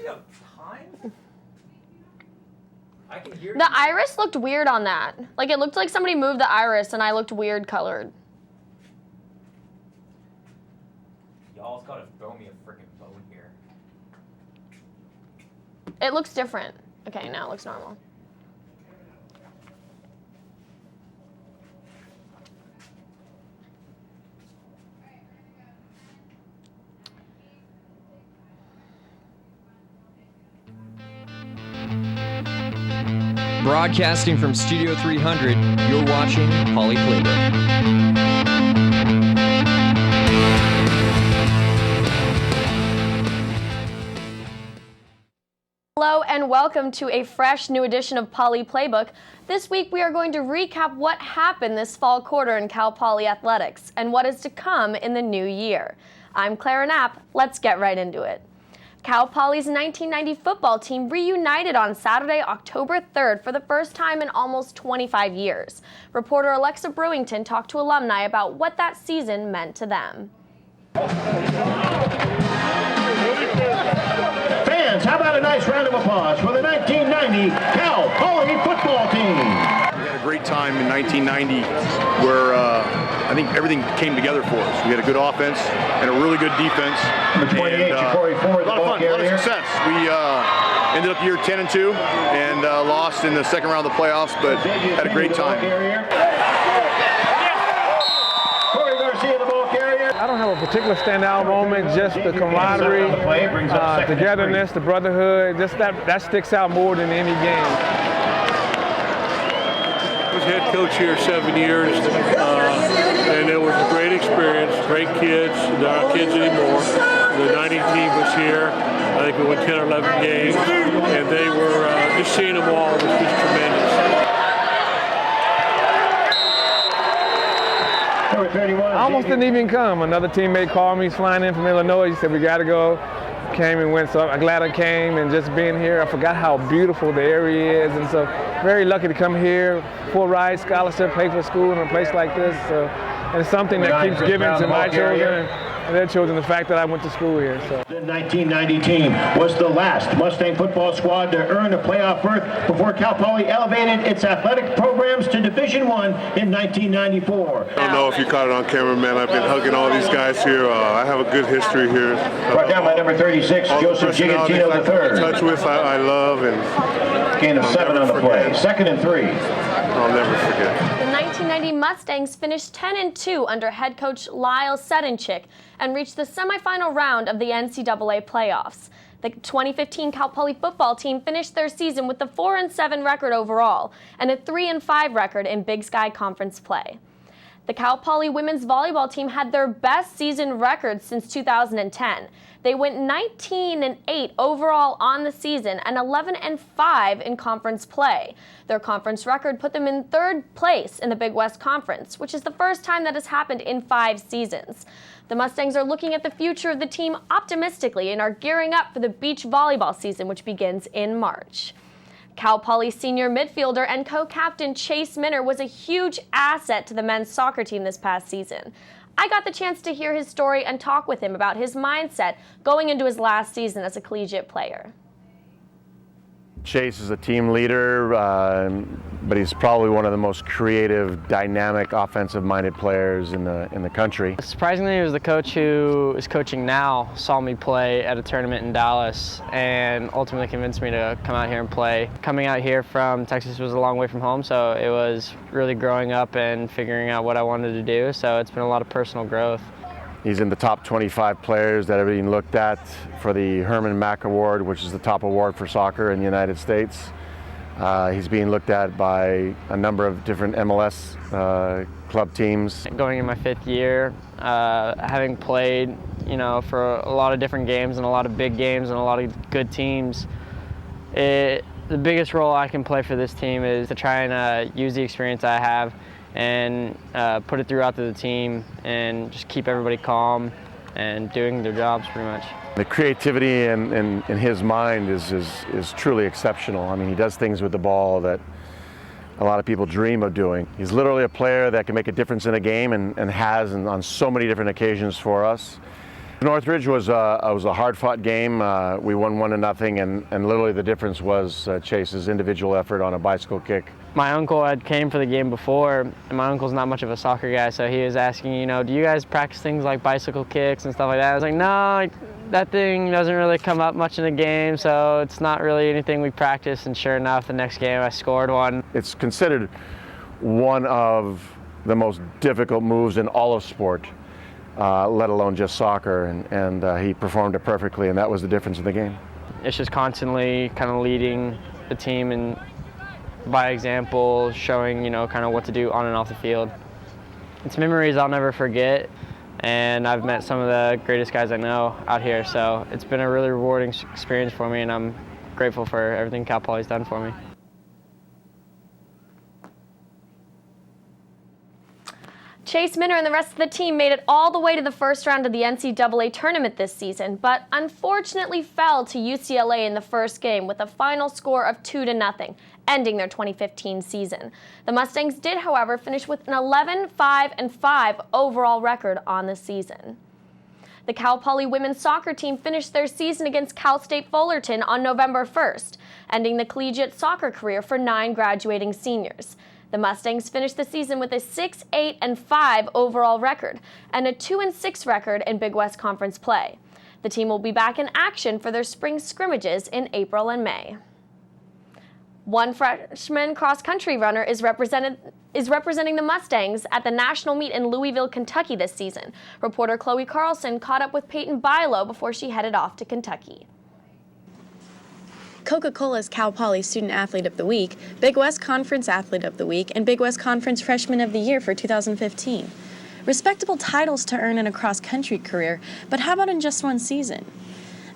Do you have time? I can hear The iris looked weird on that. Like, it looked like somebody moved the iris and I looked weird colored. Y'all's gotta throw me a freaking bone here. It looks different. Okay, now it looks normal. Broadcasting from Studio 300, you're watching PolyPlaybook. Hello and welcome to a fresh new edition of PolyPlaybook. This week we are going to recap what happened this fall quarter in Cal Poly athletics and what is to come in the new year. I'm Clara Knapp. Let's get right into it. Cal Poly's 1990 football team reunited on Saturday, October 3rd for the first time in almost 25 years. Reporter Alexa Brewington talked to alumni about what that season meant to them. Fans, how about a nice round of applause for the 1990 Cal Poly football team? We had a great time in 1990 where I think everything came together for us. We had a good offense and a really good defense. Number 28, Corey Ford, a lot of fun, a lot of success. We ended up year 10-2 and lost in the second round of the playoffs, but had a great time. I don't have a particular standout moment, just the camaraderie, togetherness, the brotherhood, just that sticks out more than any game. I was head coach here 7 years, and it was a great experience, great kids. They're not kids anymore. The 90 team was here. I think we won 10 or 11 games, and they were, just seeing them all was just tremendous. I almost didn't even come. Another teammate called me, he's flying in from Illinois. He said, we got to go. Came and went, so I'm glad I came, and just being here, I forgot how beautiful the area is, and so very lucky to come here, full ride scholarship, pay for school in a place like this. So, and it's something that keeps giving to my children and their children, the fact that I went to school here. So. The 1990 team was the last Mustang football squad to earn a playoff berth before Cal Poly elevated its athletic programs to Division I in 1994. I don't know if you caught it on camera, man. I've been hugging all these guys here. I have a good history here. Brought down by number 36, Joseph Gigantino III. Touch with, I love, and gain of 7 on the play. 2nd and 3. I'll never forget. The 1990 Mustangs finished 10-2 under head coach Lyle Sedenchik and reached the semifinal round of the NCAA playoffs. The 2015 Cal Poly football team finished their season with a 4-7 record overall and a 3-5 record in Big Sky Conference play. The Cal Poly women's volleyball team had their best season record since 2010. They went 19-8 overall on the season and 11-5 in conference play. Their conference record put them in 3rd place in the Big West Conference, which is the first time that has happened in 5 seasons. The Mustangs are looking at the future of the team optimistically and are gearing up for the beach volleyball season, which begins in March. Cal Poly senior midfielder and co-captain Chase Minner was a huge asset to the men's soccer team this past season. I got the chance to hear his story and talk with him about his mindset going into his last season as a collegiate player. Chase is a team leader, but he's probably one of the most creative, dynamic, offensive-minded players in the country. Surprisingly, it was the coach who is coaching now saw me play at a tournament in Dallas and ultimately convinced me to come out here and play. Coming out here from Texas was a long way from home, so it was really growing up and figuring out what I wanted to do, so it's been a lot of personal growth. He's in the top 25 players that have been looked at for the Herman Mack Award, which is the top award for soccer in the United States. He's being looked at by a number of different MLS club teams. Going in my 5th year, having played, for a lot of different games and a lot of big games and a lot of good teams, the biggest role I can play for this team is to try and use the experience I have and put it throughout to the team and just keep everybody calm and doing their jobs pretty much. The creativity in his mind is truly exceptional. I mean, he does things with the ball that a lot of people dream of doing. He's literally a player that can make a difference in a game and has on so many different occasions for us. Northridge was a hard-fought game. We won 1-0, and literally the difference was Chase's individual effort on a bicycle kick. My uncle had came for the game before, and my uncle's not much of a soccer guy, so he was asking, you know, do you guys practice things like bicycle kicks and stuff like that? I was like, no, that thing doesn't really come up much in the game, so it's not really anything we practice. And sure enough, the next game I scored one. It's considered one of the most difficult moves in all of sport, let alone just soccer, and he performed it perfectly, and that was the difference in the game. It's just constantly kind of leading the team and by example, showing, you know, kind of what to do on and off the field. It's memories I'll never forget, and I've met some of the greatest guys I know out here, so it's been a really rewarding experience for me, and I'm grateful for everything Cal Poly's done for me. Chase Minner and the rest of the team made it all the way to the first round of the NCAA tournament this season, but unfortunately fell to UCLA in the first game with a final score of 2-0, ending their 2015 season. The Mustangs did, however, finish with an 11-5-5 overall record on the season. The Cal Poly women's soccer team finished their season against Cal State Fullerton on November 1st, ending the collegiate soccer career for 9 graduating seniors. The Mustangs finished the season with a 6-8-5 overall record and a 2-6 record in Big West Conference play. The team will be back in action for their spring scrimmages in April and May. One freshman cross-country runner is representing the Mustangs at the national meet in Louisville, Kentucky this season. Reporter Chloe Carlson caught up with Peyton Bilo before she headed off to Kentucky. Coca-Cola's Cal Poly Student Athlete of the Week, Big West Conference Athlete of the Week, and Big West Conference Freshman of the Year for 2015. Respectable titles to earn in a cross-country career, but how about in just one season?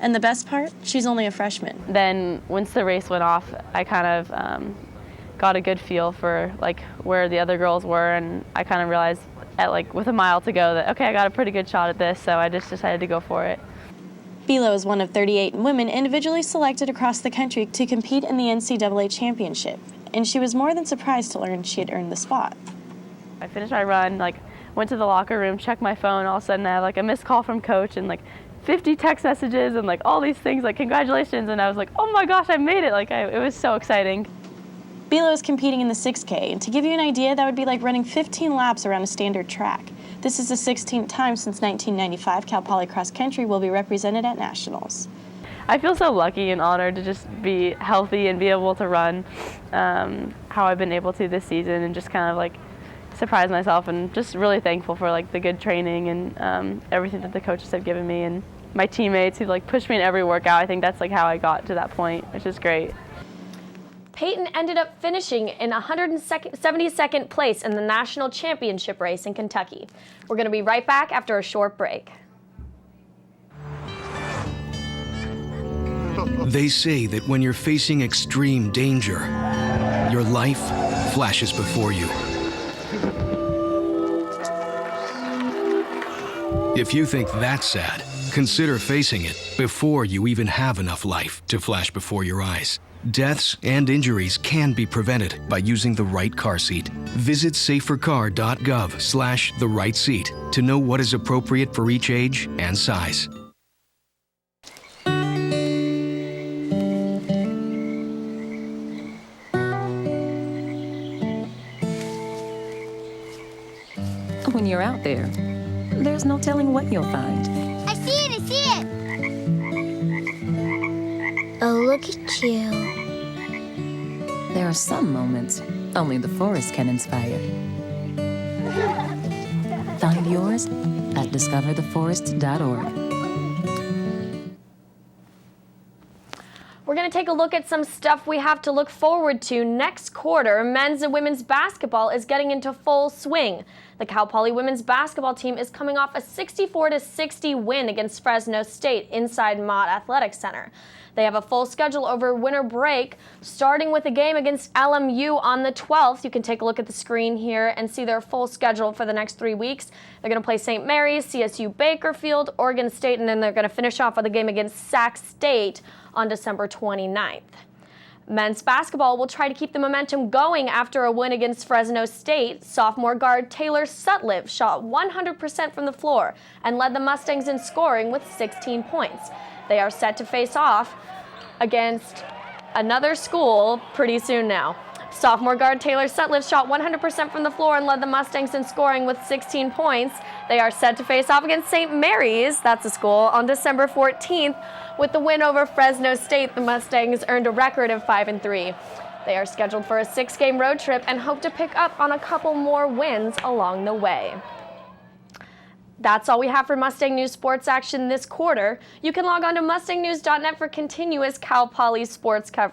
And the best part, she's only a freshman. Then once the race went off, I kind of got a good feel for like where the other girls were, and I kind of realized with a mile to go that, okay, I got a pretty good shot at this, so I just decided to go for it. Bilo is one of 38 women individually selected across the country to compete in the NCAA championship, and she was more than surprised to learn she had earned the spot. I finished my run, went to the locker room, checked my phone, all of a sudden I had a missed call from coach and 50 text messages and all these things congratulations, and I was like, oh my gosh, I made it. It was so exciting. Bilo is competing in the 6K, and to give you an idea, that would be like running 15 laps around a standard track. This is the 16th time since 1995 Cal Poly Cross Country will be represented at nationals. I feel so lucky and honored to just be healthy and be able to run how I've been able to this season, and just kind of surprise myself, and just really thankful for the good training and everything that the coaches have given me, and my teammates who pushed me in every workout. I think that's how I got to that point, which is great. Peyton ended up finishing in 172nd place in the national championship race in Kentucky. We're going to be right back after a short break. They say that when you're facing extreme danger, your life flashes before you. If you think that's sad, consider facing it before you even have enough life to flash before your eyes. Deaths and injuries can be prevented by using the right car seat. Visit safercar.gov/the-right-seat to know what is appropriate for each age and size. When you're out there, there's no telling what you'll find. I see it! I see it! Oh, look at you. There are some moments only the forest can inspire. Find yours at discovertheforest.org. We're going to take a look at some stuff we have to look forward to next quarter. Men's and women's basketball is getting into full swing. The Cal Poly women's basketball team is coming off a 64-60 win against Fresno State inside Mott Athletic Center. They have a full schedule over winter break, starting with a game against LMU on the 12th. You can take a look at the screen here and see their full schedule for the next 3 weeks. They're going to play St. Mary's, CSU Bakerfield, Oregon State, and then they're going to finish off with a game against Sac State on December 29th. Men's basketball will try to keep the momentum going after a win against Fresno State. Sophomore guard Taylor Sutliff shot 100% from the floor and led the Mustangs in scoring with 16 points. They are set to face off against another school pretty soon now. Sophomore guard Taylor Sutliff shot 100% from the floor and led the Mustangs in scoring with 16 points. They are set to face off against St. Mary's, that's a school, on December 14th. With the win over Fresno State, the Mustangs earned a record of 5-3. They are scheduled for a 6-game road trip and hope to pick up on a couple more wins along the way. That's all we have for Mustang News sports action this quarter. You can log on to mustangnews.net for continuous Cal Poly sports coverage.